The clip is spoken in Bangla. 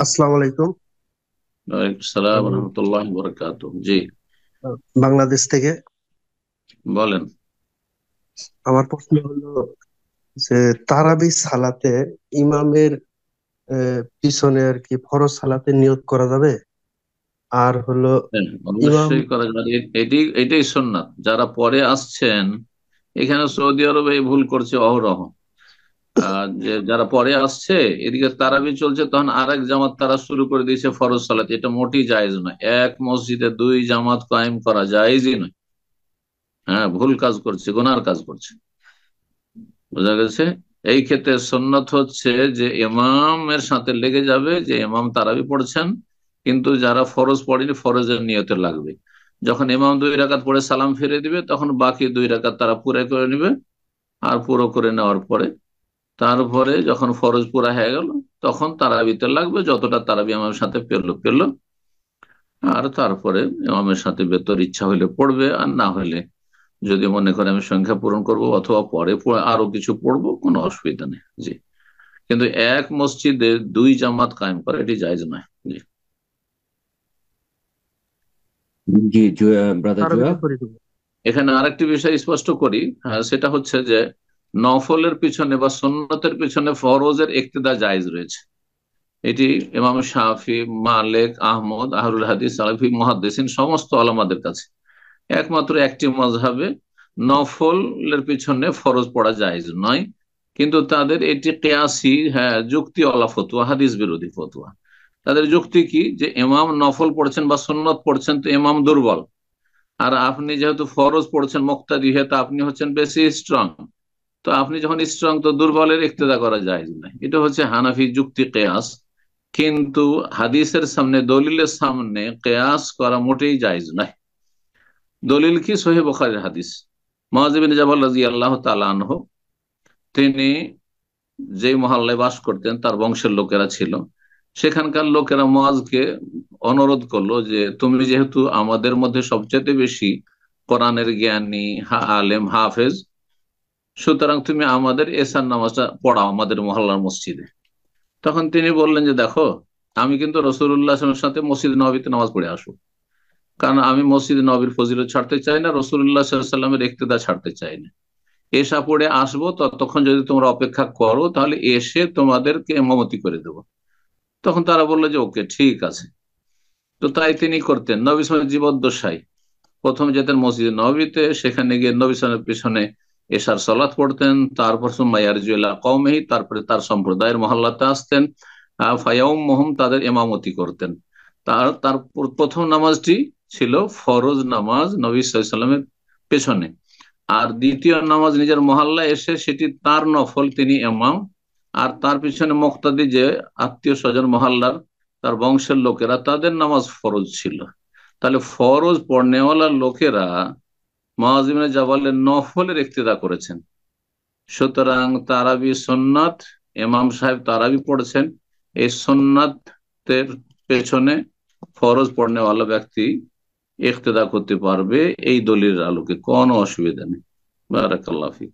আসসালামু আলাইকুম। ওয়ালাইকুম সালাম আমি রহমতুল্লাহ বরকাতুহ। জি, বাংলাদেশ থেকে। বলেন। আমার প্রশ্ন হলো যে তারাবি সালাতে ইমামের পিছনে আর কি ফরজ সালাতে নিয়ত করা যাবে? আর হলো হ্যাঁ, ইমাম। অবশ্যই করা যাবে। এটাই সুন্নাত। যারা পরে আসছেন, এখানে সৌদি আরবে এই ভুল করছে অহরহ। যে যারা পরে আসছে, এদিকে তারাবি চলছে, তখন আরেক জামাত তারা শুরু করে দিয়েছে ফরজ সালাত। এটা মোটেই জায়েজ নয়। এক মসজিদে দুই জামাত কায়েম করা জায়েজই নয়। হ্যাঁ, ভুল কাজ করছে, গুনার কাজ করছে। বোঝা গেছে? এই ক্ষেত্রে সুন্নত হচ্ছে যে ইমামের সাথে লেগে যাবে, যে ইমাম তারাবি পড়ছেন, কিন্তু যারা ফরজ পড়েনি ফরজের নিয়তে লাগবে। যখন ইমাম 2 রাকাত পড়ে সালাম ফিরে দিবে, তখন বাকি 2 রাকাত তারা পুরো করে নিবে। আর পুরো করে নেওয়ার পরে তারপরে যখন ফরজ পুরা হয়ে গেল, তখন তারাবিতে লাগবে। যতটা তারাবি ইমামের সাথে পেলো পেলো। আর তারপরে ইমামের সাথে বেতর ইচ্ছা হলে পড়বে, আর না হলে যদি মনে করে আমি সংখ্যা পূরণ করব অথবা আরো কিছু পড়বো, কোনো অসুবিধা নেই। জি, কিন্তু এক মসজিদে দুই জামাত কায়েম করা এটি জায়েজ নয়। জি। জি, ব্রাদার তারাবিতে জুয়েল। করে দেবো। এখানে আরেকটি বিষয় স্পষ্ট করি। সেটা হচ্ছে যে নফলের পিছনে বা সুন্নতের পিছনে ফরজের ইক্তেদা জায়েজ রয়েছে। এটি ইমাম শাফি, মালিক, আহমদ, আহলুল হাদিস, সালাফি, মুহাদ্দিসিন সমস্ত আলেমাদের কাছে একমাত্র একটি মাযহাবে নফলের পিছনে ফরজ পড়া জায়েজ নয়। কিন্তু তাদের এটি কিয়াসি, হ্যাঁ, যুক্তিওয়ালা ফতোয়া, হাদিস বিরোধী ফতোয়া। তাদের যুক্তি কি, যে ইমাম নফল পড়ছেন বা সুন্নত পড়ছেন, তো ইমাম দুর্বল। আর আপনি যেহেতু ফরজ পড়ছেন মুক্তাদি হয়ে, তো আপনি হচ্ছেন বেশি স্ট্রং। তো আপনি যখন স্ট্রং, তো দুর্বলের ইক্তেদা করা যায় না। এটা হচ্ছে হানাফি যুক্তি কেয়াস। কিন্তু হাদিসের সামনে, দলিলের সামনে কেয়াস করা মোটেই জায়েজ নয়। দলিল কি? সহিহ বুখারীর হাদিস। মুআয বিন জাবাল রাদিয়াল্লাহু তাআলা আনহু, তিনি যেই মহল্লায় বাস করতেন, তার বংশের লোকেরা ছিল। সেখানকার লোকেরা মুআজকে অনুরোধ করলো যে, তুমি যেহেতু আমাদের মধ্যে সবচেয়ে বেশি কোরআনের জ্ঞানী, আলেম, হাফেজ, সুতরাং তুমি আমাদের এশার নামাজটা পড়াও আমাদের মহল্লার মসজিদে। তখন তিনি বললেন যে, দেখো, আমি কিন্তু রাসূলুল্লাহ সাল্লাল্লাহু আলাইহি ওয়াসাল্লামের সাথে মসজিদ নববীতে নামাজ পড়ে আসবো। কারণ আমি মসজিদ নববীর ফজিলত ছাড়তে চাই না, রাসূলুল্লাহ সাল্লাল্লাহু আলাইহি ওয়াসাল্লামের ইক্তেদা ছাড়তে চাই না। এশা পড়ে আসবো, ততক্ষণ যদি তোমরা অপেক্ষা করো, তাহলে এসে তোমাদেরকে ইমামতি করে দেবো। তখন তারা বললো যে ওকে, ঠিক আছে। তো তাই তিনি করতেন। নবী সাল্লাল্লাহু আলাইহি ওয়াসাল্লাম জীবদ্দশায় প্রথম যেতেন মসজিদ নববীতে, সেখানে গিয়ে নবী সাল্লাল্লাহু আলাইহি ওয়াসাল্লামের পিছনে এশার সালাত পড়তেন। তারপর সুম্মা ইয়ারজু ইলা কওমিহি, তারপরে তার সম্প্রদায়ের মহল্লাতে আসতেন। ফায়াউম্মুহুম, তাদের ইমামতি করতেন। তার তার প্রথম নামাজটি ছিল ফরজ নামাজ নবী সাল্লাল্লাহু আলাইহি ওয়াসাল্লামের পেছনে। আর দ্বিতীয় নামাজ নিজের মহল্লায় এসে, সেটি তার নফল, তিনি ইমাম। আর তার পিছনে মুক্তাদি, যে আত্মীয় স্বজন মহল্লার, তার বংশের লোকেরা, তাদের নামাজ ফরজ ছিল। তাহলে ফরজ পড়নেওয়ালা লোকেরা মুআয ইবনে জাবালের নফলের ইক্তেদা করেছেন। সুতরাং তারাবি সুন্নাত, ইমাম সাহেব তারাবি পড়েছেন, এই সুন্নাতের পেছনে ফরজ পড়নেওয়ালা ব্যক্তি ইক্তেদা করতে পারবে। এই দলিলের আলোকে কোনো অসুবিধা নেই। বারাকাল্লাহ ফিক।